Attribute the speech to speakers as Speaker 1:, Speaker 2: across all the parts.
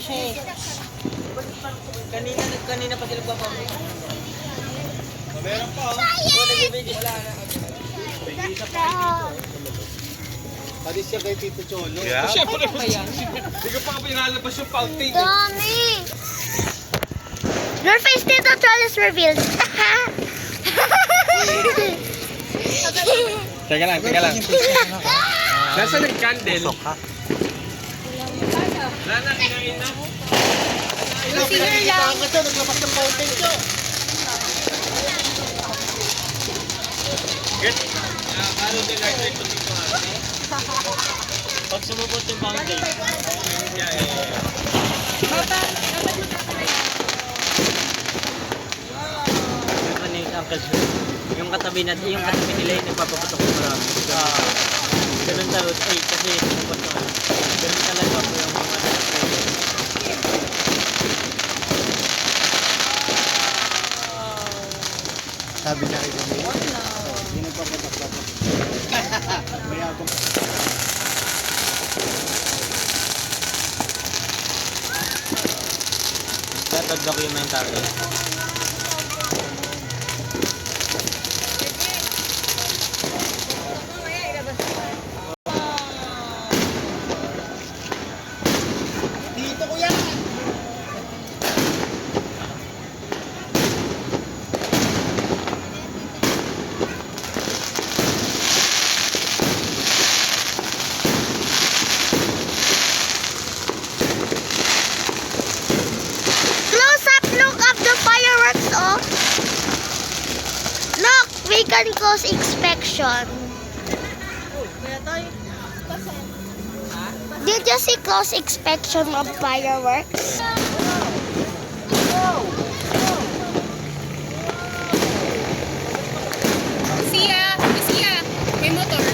Speaker 1: siya eh. Kanina pa sila papamit.
Speaker 2: Meron pa oh.
Speaker 1: Wala na.
Speaker 2: Pati siya kay Tito Cholo.
Speaker 3: Yeah.
Speaker 1: Siyempre ba yan?
Speaker 3: Hindi ko pa pinalabas yung pouting.
Speaker 4: Dami! Your face Tito Troll is revealed.
Speaker 3: Teka lang. Nasaan yung candle? Wala na, kinain na.
Speaker 1: Pinakikita ka siya, naglabas ng fountain siya.
Speaker 3: Get. Ano din like ito dito ha?
Speaker 1: Pag sumupot yung fountain.
Speaker 3: Yeah.
Speaker 1: Yung katabi natin, yung katabi nila yung nagpapaputok ng marami. Ganun daw, kasi sumupot ko. Ganun talaga po yung mga
Speaker 2: Sabi niya kay Demi. Hindi nagpapatak-patak. May agong.
Speaker 1: That documentary.
Speaker 2: Dito ko yan!
Speaker 4: Close-up look of the fireworks, oh. Look, we can close inspection. Did you see close inspection of fireworks?
Speaker 5: Siya, may motor.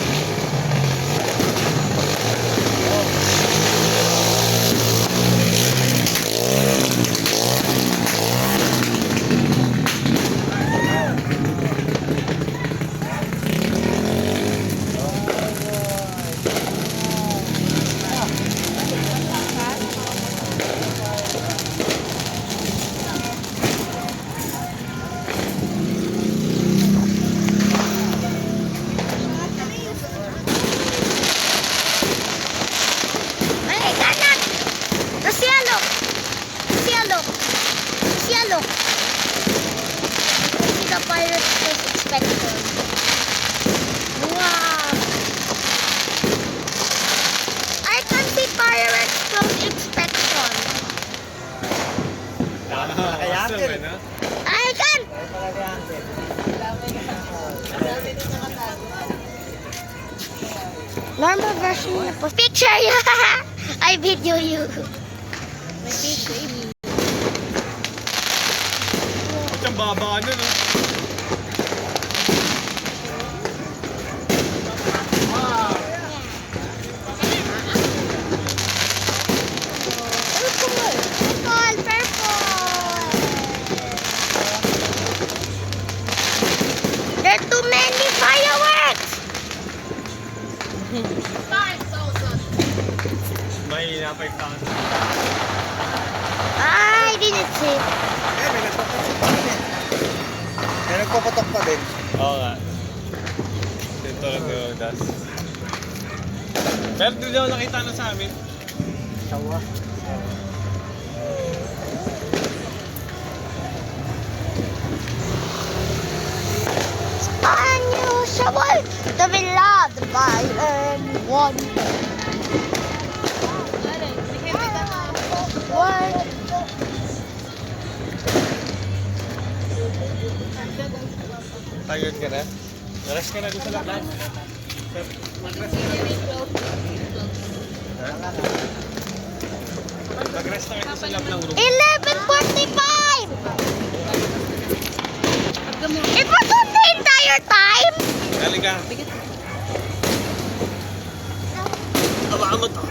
Speaker 4: Ay, kanan! Rusya, look! Rusya, look! Rusya, look! See the pirates close inspection. Wow! I can see pirates close inspection.
Speaker 2: Awesome, no?
Speaker 4: I can! Normal version na po. Picture you! I video you.
Speaker 3: Ba't yung baba ano no?
Speaker 4: Purple! Purple! There are too many fireworks!
Speaker 3: May na 5,000.
Speaker 4: I didn't see.
Speaker 2: May nagpapatok pa din. May nagpapatok pa din.
Speaker 3: Oo nga. Dito lang yung dust. Pero doon daw nakita na sa amin.
Speaker 2: Sawa.
Speaker 4: Unusual to be loved by anyone. One.
Speaker 3: Pagod ka na? Rest ka na doon sa labas. Mag-rest ka na. Mag-rest na kayo sa lab ng room.
Speaker 4: 11:45. It was on the entire time.
Speaker 3: Halika. Awa mo to.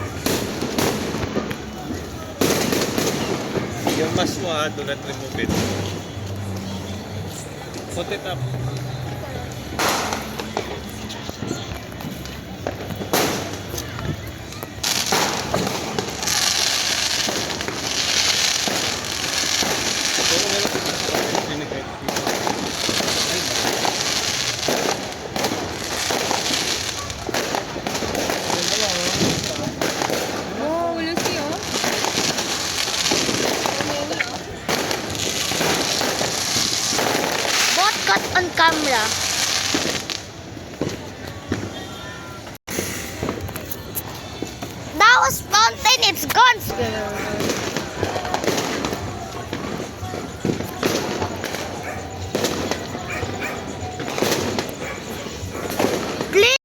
Speaker 3: Yung mas mo do not remove it. Put it up.
Speaker 4: fountain, it's gone.